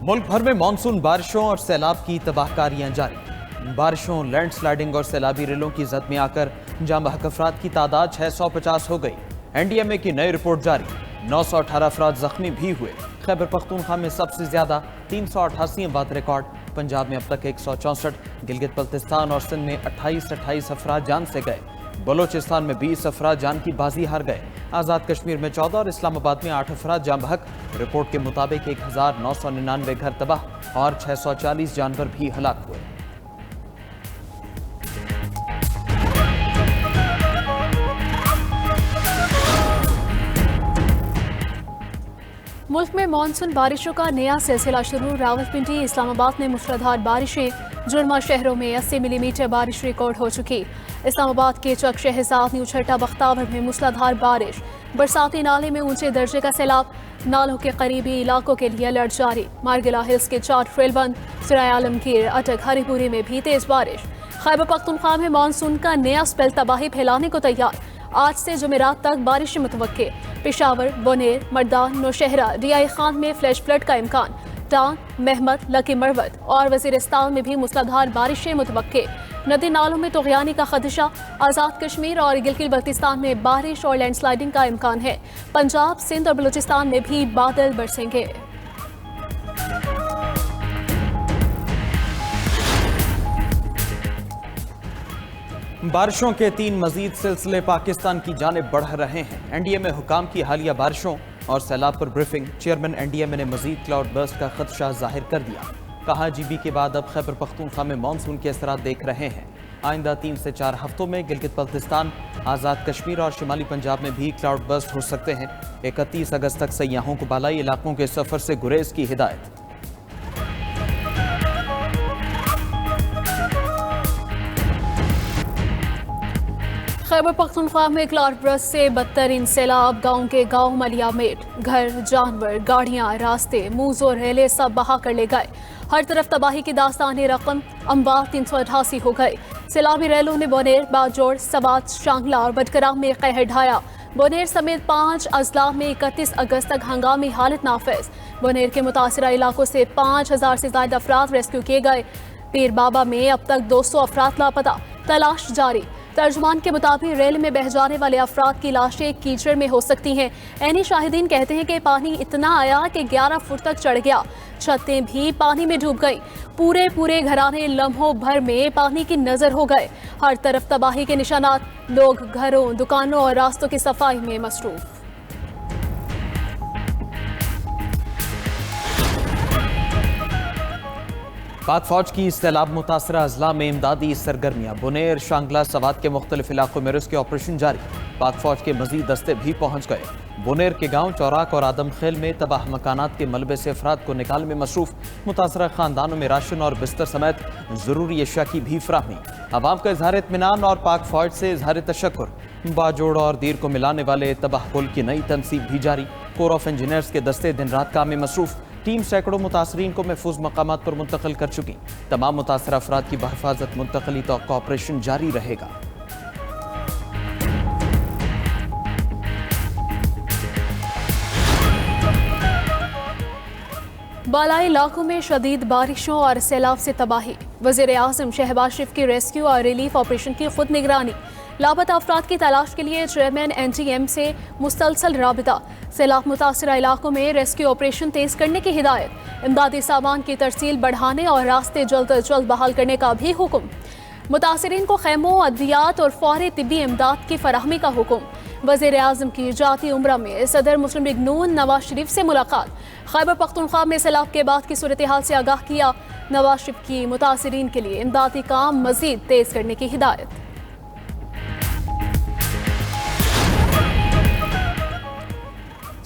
मुल्क भर में मानसून बारिशों और सैलाब की तबाहकारियां जारी। बारिशों, लैंडस्लाइडिंग और सैलाबी रेलों की जद में आकर जाँ बहक अफराद की तादाद 650 हो गई। NDMA की नई रिपोर्ट जारी, 918 अफराद जख्मी भी हुए। खैबर पख्तूनख्वा में सबसे ज्यादा 388 अमवात रिकॉर्ड। पंजाब में अब तक 164, गिलगित बल्तिस्तान और सिंध में 28 अफराद जान से गए। बलोचिस्तान में 20 अफराद जान की बाजी हार गए। आज़ाद कश्मीर में 14 और इस्लामाबाद में 8 अफराद जान बहक। रिपोर्ट के मुताबिक 1999 घर तबाह और 640 जानवर भी हलाक हुए। मुल्क में मानसून बारिशों का नया सिलसिला शुरू। रावलपिंडी, इस्लामाबाद में मूसलाधार बारिशें। जुर्मा शहरों में 80 मिलीमीटर बारिश रिकॉर्ड हो चुकी। इस्लामाबाद के चक शहजाद, न्यू छट्टा, बख्तावर में मूसलाधार बारिश। बरसाती नाले में ऊंचे दर्जे का सैलाब। नालों के करीबी इलाकों के लिए अलर्ट जारी। मारगिला हिल्स के 4 ट्रेल बंद। सराय आलमगीर, अटक, हरीपुरी में भी तेज बारिश। खैबर पख्तूनख्वा में मानसून का नया स्पेल तबाही फैलाने को तैयार। आज से जुमेरात तक बारिश मुतवक्के। पेशावर, बोनेर, मर्दान, नौशहरा, रियाई खान में फ्लैश फ्लड का इम्कान। टांग, महमद, लकी मरवत और वजीरिस्तान में भी मूसलाधार बारिशें मुतवक्के। नदी नालों में तुग़यानी का खदशा। आज़ाद कश्मीर और गिलगित बल्तिस्तान में बारिश और लैंडस्लाइडिंग का इम्कान है। पंजाब, सिंध और बलूचिस्तान में भी बादल बरसेंगे। बारिशों के 3 मजीद सिलसिले पाकिस्तान की जानिब बढ़ रहे हैं। NDMA हुकाम की हालिया बारिशों और सैलाब पर ब्रीफिंग। चेयरमैन NDMA ने मजीद क्लाउड बर्स्ट का खदशा जाहिर कर दिया। कहा, GB के बाद अब खैबर पख्तूनख्वा में मानसून के असरात देख रहे हैं। आइंदा 3 से 4 हफ्तों में गिलगित बल्तिस्तान, आज़ाद कश्मीर और शिमाली पंजाब में भी क्लाउड बर्स्ट हो सकते हैं। 31 अगस्त तक सयाहों को बालाई इलाकों के सफर से गुरेज की हिदायत। खैबर पख्तूनख्वा में क्लाउड बर्स्ट से बदतरीन सैलाब। गांव के गांव मलियामेट, घर, जानवर, गाड़ियां, रास्ते, मूज और रेले सब बहा कर ले गए। हर तरफ तबाही की दास्तान रकम। अम्बार 388 हो गए। सैलाबी रेलों ने बोनेर, बाजोड़, सवात, शांगला और बदकराम में कहर ढाया। बोनेर समेत 5 अजला में 31 अगस्त तक हंगामी हालत नाफिज। बोनेर के मुतासरा इलाकों से 5000 से ज्यादा अफराद रेस्क्यू किए गए। पीर बाबा में अब तक 200 अफराद लापता, तलाश जारी। तर्जुमान के मुताबिक रेल में बह जाने वाले अफराद की लाशें कीचड़ में हो सकती हैं। ऐनी शाहिदीन कहते हैं कि पानी इतना आया कि 11 फुट तक चढ़ गया। छतें भी पानी में डूब गई। पूरे घराने लम्हों भर में पानी की नजर हो गए। हर तरफ तबाही के निशानात। लोग घरों, दुकानों और रास्तों की सफाई में मसरूफ। पाक फौज की सैलाब मुतासरा अजला में इमदादी सरगर्मियां। बुनेर, शांगला, सवात के मुख्तलिफ इलाकों में रेस्क्यू ऑपरेशन जारी। पाक फौज के मजीद दस्ते भी पहुंच गए। बुनेर के गांव चौराक और आदम खेल में तबाह मकानात के मलबे से अफराद को निकालने में मसरूफ। मुतासरा खानदानों में राशन और बिस्तर समेत जरूरी अशिया की भी फराहमी। अवाम का इजहार इत्मीनान और पाक फौज से इजहार तशक्कुर। बाजोड़ और दीर को मिलाने वाले तबाह पुल की नई तनसीब भी जारी। कोर ऑफ इंजीनियर्स के दस्ते दिन रात काम में मसरूफ। टीम सैकड़ों मुतासरीन को महफूज मकामात पर मुंतकिल कर चुकी। तमाम मुतासर अफराद की बहफाजत मुंतकली तक ऑपरेशन जारी रहेगा। बालाई इलाकों में शदीद बारिशों और सैलाब से तबाही। वज़ीर आज़म शहबाज शरीफ की रेस्क्यू और रिलीफ ऑपरेशन की खुद निगरानी। लापता अफराद की तलाश के लिए चेयरमैन NDM से मुसलसल राबिता। सैलाब मुतासरा इलाकों में रेस्क्यू ऑपरेशन तेज करने की हिदायत। इमदादी सामान की तरसील बढ़ाने और रास्ते जल्द अज जल्द बहाल करने का भी हुक्म। मुतासरीन को खैमों, अद्वियात और फौरी तिब्बी इमदाद की फराहमी का हुक्म। वज़ीर आज़म की जाती उम्रा में सदर मुस्लिम लीग नून नवाज शरीफ से मुलाकात। खैबर पख्तूनख्वा में सैलाब के बाद की सूरत हाल से आगाह किया। नवाज शरीफ की मुतासरीन के लिए इमदादी काम मजीद तेज करने की हिदायत।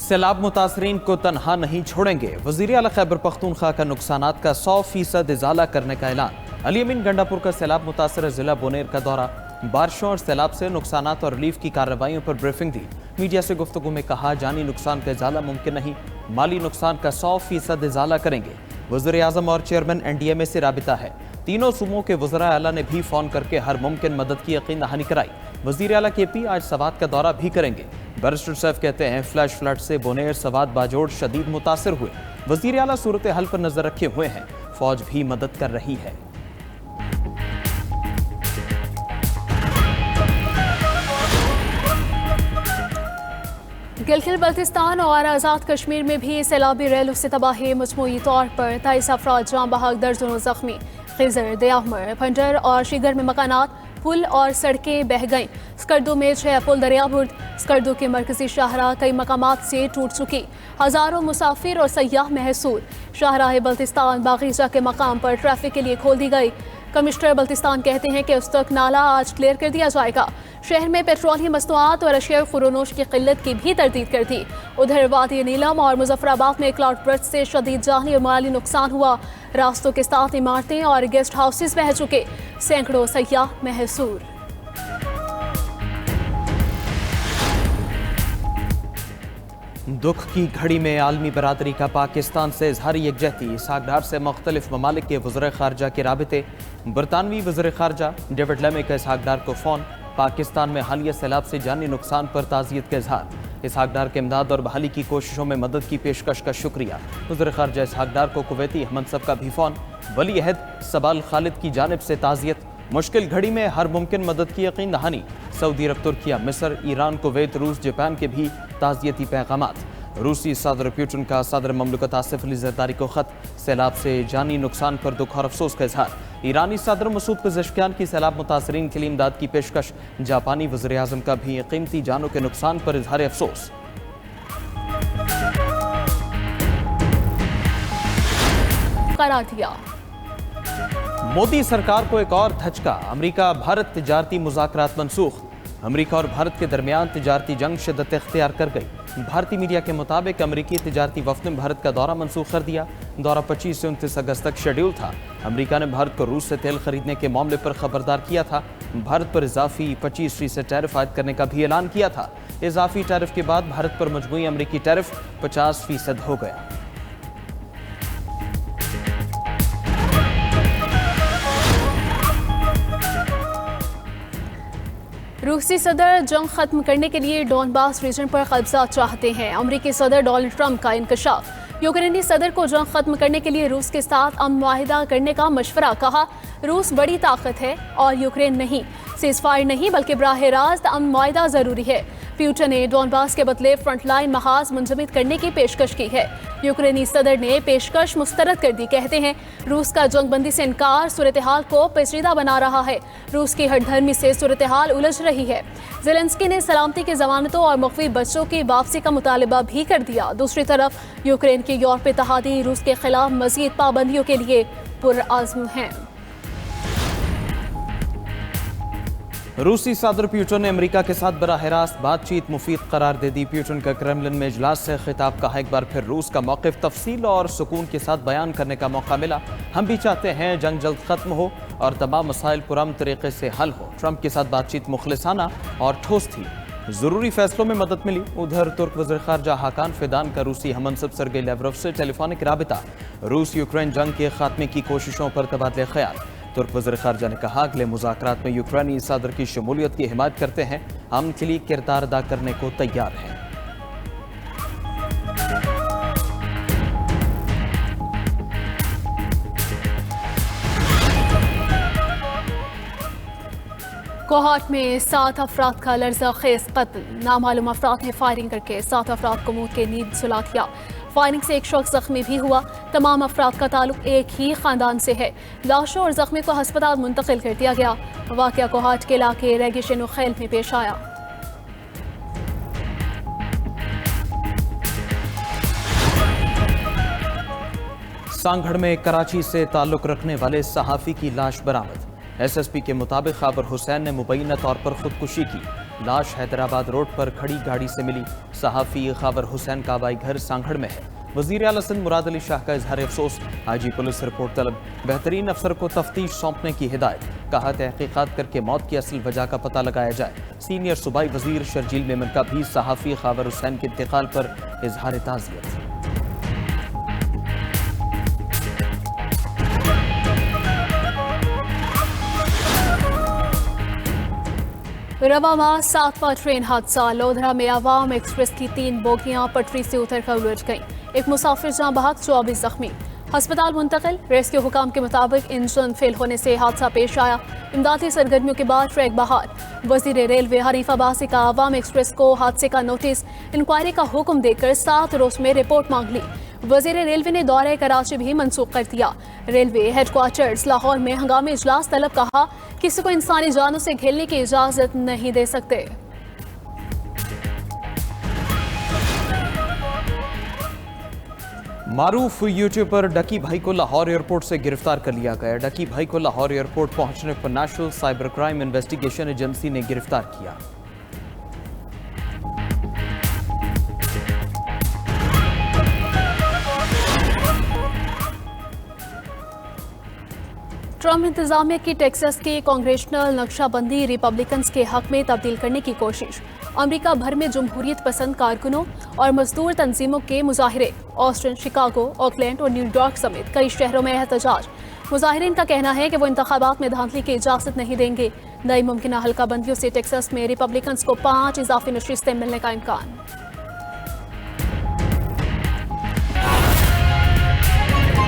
सैलाब मुतासरीन को तनहा नहीं छोड़ेंगे। वज़ीर आला खैबर पख्तूनख्वा का नुकसानात का 100% इजाला करने का ऐलान। अली अमीन गंडापुर का सैलाब मुतासर जिला बोनेर का दौरा। बारिशों और सैलाब से नुकसानात और रिलीफ की कार्रवाइयों पर ब्रीफिंग दी। मीडिया से गुफ्तगू में कहा, जानी नुकसान का इजाला मुमकिन नहीं, माली नुकसान का 100% इजाला करेंगे। वज़ीर आज़म और चेयरमैन NDMA से राबिता है। तीनों सूबों के वज़रा आला ने भी फ़ोन करके हर मुमकिन मदद की यकीन दहानी कराई। वज़ीर आला KP आज सवात का दौरा भी करेंगे। बैरिस्टर सैफ कहते हैं फ्लैश फ्लड से बोनेर सवात बाजोड़ शदीद मुतासिर हुए। वजीर आला सूरत हाल पर नजर रखे हुए हैं, फौज भी मदद कर रही है। गिलगित बल्तिस्तान और आज़ाद कश्मीर में भी सैलाबी रैलों से तबाही। मजमूई तौर पर 23 अफराद जाँ बहक, दर्जनों जख्मी। खिजर, दयामर, भंडर और शीगर में मकानात, पुल और सड़कें बह गईं। स्कर्दू में 6 पुल दरियाबुर्द। स्कर्दू के मरकजी शाहराह कई मकामात से टूट चुकी। हजारों मुसाफिर और सयाह महसूर। शाहराह बल्तिस्तान बागीचा के मकाम पर ट्रैफिक के लिए खोल दी गई। कमिश्नर बल्तिस्तान कहते हैं कि उस तक नाला आज क्लियर कर दिया जाएगा। शहर में पेट्रोलियम मसनूआत और अशिया फरोनोश की किल्लत की भी तरदीद कर दी। उधर वादी नीलम और मुजफ्फराबाद में क्लाउड बर्स्ट से शदीद जानी और माली नुकसान हुआ। रास्तों के साथ इमारतें और गेस्ट हाउसेस बह चुके। सैकड़ों सयाह महसूर। दुख की घड़ी में आलमी बरादरी का पाकिस्तान से इजहार यकजहती। इसहाकडार से मुख्तलिफ ममालिक के वज़ीर ख़ारजा के राबिते। बरतानवी वज़ीर ख़ारजा डेविड लेमी का इसहाकडार को फ़ोन। पाकिस्तान में हालिया सैलाब से जानी नुकसान पर ताज़ियत का इजहार। इसहाकडार के इमदाद और बहाली की कोशिशों में मदद की पेशकश का शुक्रिया। वज़ीर ख़ारजा इसहाकडार को कुवैती मनसब का भी फ़ोन। वली अहद सबाल खालिद की जानिब से ताज़ियत। मुश्किल घड़ी में हर मुमकिन मदद की यकीन दहानी। सऊदी अरब, तुर्किया, मिस्र, ईरान, कुवैत, रूस, जापान के भी ताज़ियती पैगामात। रूसी सदर पुतिन का सदर ममलकत आसिफ अली ज़रदारी को ख़त। सैलाब से जानी नुकसान पर दुख और अफसोस का इजहार। ईरानी सदर मसूद पेज़ेशकियान की सैलाब मुतासरीन के लिए इमदाद की पेशकश। जापानी वज़ीर आज़म का भी कीमती जानों के नुकसान पर इजहार अफसोस। करार दिया। मोदी सरकार को एक और धचका। अमेरिका भारत तिजारती मुज़ाकरात मनसूख। अमेरिका और भारत के दरमियान तिजारती जंग शिद्दत इख्तियार कर गई। भारतीय मीडिया के मुताबिक अमेरिकी तिजारती वफ़द ने भारत का दौरा मनसूख कर दिया। दौरा 25 से 29 अगस्त तक शेड्यूल था। अमेरिका ने भारत को रूस से तेल खरीदने के मामले पर खबरदार किया था। भारत पर इजाफी 25% टैरिफ आयद करने का भी ऐलान किया था। इजाफी टैरिफ के बाद भारत पर मजमूई अमेरिकी टैरिफ 50% हो गया। रूसी सदर जंग खत्म करने के लिए डॉनबास रीजन पर कब्जा चाहते हैं। अमेरिकी सदर डोनाल्ड ट्रंप का इंकशाफ। यूक्रेनी सदर को जंग खत्म करने के लिए रूस के साथ अमन मुआहिदा करने का मशवरा। कहा, रूस बड़ी ताकत है और यूक्रेन नहीं। सीज़फायर नहीं बल्कि बराह रास्त अमन मुआहिदा जरूरी है। पुतिन ने डॉनबास के बदले फ्रंटलाइन महाज मुंजमद करने की पेशकश की है। यूक्रेनी सदर ने पेशकश मुस्तरद कर दी। कहते हैं रूस का जंगबंदी से इनकार सूरत हाल को पेचीदा बना रहा है। रूस की हठधर्मी से सूरत हाल उलझ रही है। ज़ेलेंस्की ने सलामती की जमानतों और मुख्फी बच्चों की वापसी का मुतालबा भी कर दिया। दूसरी तरफ यूक्रेन की यूरोपीय इत्तेहादी रूस के खिलाफ मजीद पाबंदियों के लिए पुरआज़्म हैं। रूसी सदर पुतिन ने अमेरिका के साथ बराह रास्त बातचीत मुफीद करार दे दी। पुतिन का क्रेमलिन में इजलास से खिताब। कहा, एक बार फिर रूस का मौक़िफ़ तफसील और सुकून के साथ बयान करने का मौका मिला। हम भी चाहते हैं जंग जल्द खत्म हो और तमाम मसाइल पुरअमन तरीके से हल हो। ट्रंप के साथ बातचीत मुखलिसाना और ठोस थी। ज़रूरी फैसलों में मदद मिली। उधर तुर्क वज़ीर ख़ारजा हाकान फिदान का रूसी हममनसब सर्गेई लैवरोव से टेलीफोनिक राबिता। रूस यूक्रेन जंग के खात्मे की कोशिशों पर तबादले ख्याल। तुर्क वज़ीर ख़ारजा ने कहा, अगले मुज़ाकरात में यूक्रेनी सदर की शमूलियत की हिमायत करते हैं। अमन के लिए किरदार अदा करने को तैयार हैं। कोहाट में 7 अफराद का लर्जा खेज कत्ल। नामालूम अफराद ने फायरिंग करके 7 अफराद को मौत के नींद सुला दिया। फायरिंग से एक शख्स जख्मी भी हुआ। तमाम अफराद का ताल्लुक एक ही खानदान से है। लाशों और जख्मी को अस्पताल मुंतकिल कर दिया गया। वाक़या कोहाट के इलाके रेगिशन खेल में पेश आया। सांगढ़ में कराची से ताल्लुक रखने वाले सहाफ़ी की लाश बरामद। SSP के मुताबिक ख़ाबर हुसैन ने मुबैना तौर पर खुदकुशी की। लाश हैदराबाद रोड पर खड़ी गाड़ी से मिली। सहाफ़ी ख़ाबर हुसैन का आबाई घर सांगढ़ में है। वज़ीर आला सिंध मुराद अली शाह का इजहार अफसोस। IG पुलिस रिपोर्ट तलब। बेहतरीन अफसर को तफ्तीश सौंपने की हिदायत। कहा, तहकीक़ात करके मौत की असल वजह का पता लगाया जाए। सीनियर सूबाई वज़ीर शर्जील मेमन का भी सहाफ़ी ख़ाबर हुसैन के इंतकाल पर इजहार ताज़ियत। रवा माह 7वां ट्रेन हादसा। लोधरा में अवाम एक्सप्रेस की 3 बोगियां पटरी से उतरकर उलट गईं। एक मुसाफिर जाँ बहक, 24 जख्मी। अस्पताल मुंतकिल। रेस्क्यू हुकाम के मुताबिक इंजन फेल होने से हादसा पेश आया। इमदादी सरगर्मियों के बाद ट्रैक बहाल। वजीर रेलवे हनीफ अब्बासी का अवाम एक्सप्रेस को हादसे का नोटिस इंक्वायरी का हुक्म देकर 7 रोज में रिपोर्ट मांग ली। वजीर रेलवे ने दौरे कराची भी मनसूख कर दिया। रेलवे हेडक्वार्टर्स लाहौर में हंगामी इजलास तलब, कहा किसी को इंसानी जानों से खेलने की इजाजत नहीं दे सकते। मारूफ यूट्यूबर डकी भाई को लाहौर एयरपोर्ट से गिरफ्तार कर लिया गया। डकी भाई को लाहौर एयरपोर्ट पहुंचने पर national cyber crime investigation agency ने गिरफ्तार किया। ट्रंप इंतजामिया की टेक्सास की कांग्रेशनल नक्शाबंदी रिपब्लिकन्स के हक में तब्दील करने की कोशिश। अमेरिका भर में जमहूरियत पसंद कारकुनों और मजदूर तंजीमों के मुजाहिरे। ऑस्टिन, शिकागो, ऑकलैंड और न्यूयॉर्क समेत कई शहरों में एहतजाज। मुजाहिरीन का कहना है कि वो इंतखाबात में धांधली की इजाजत नहीं देंगे। नई मुमकिन हल्का बंदियों से टेक्सास में रिपब्लिकन्स को 5 इजाफी नशिस्तें मिलने का इम्कान।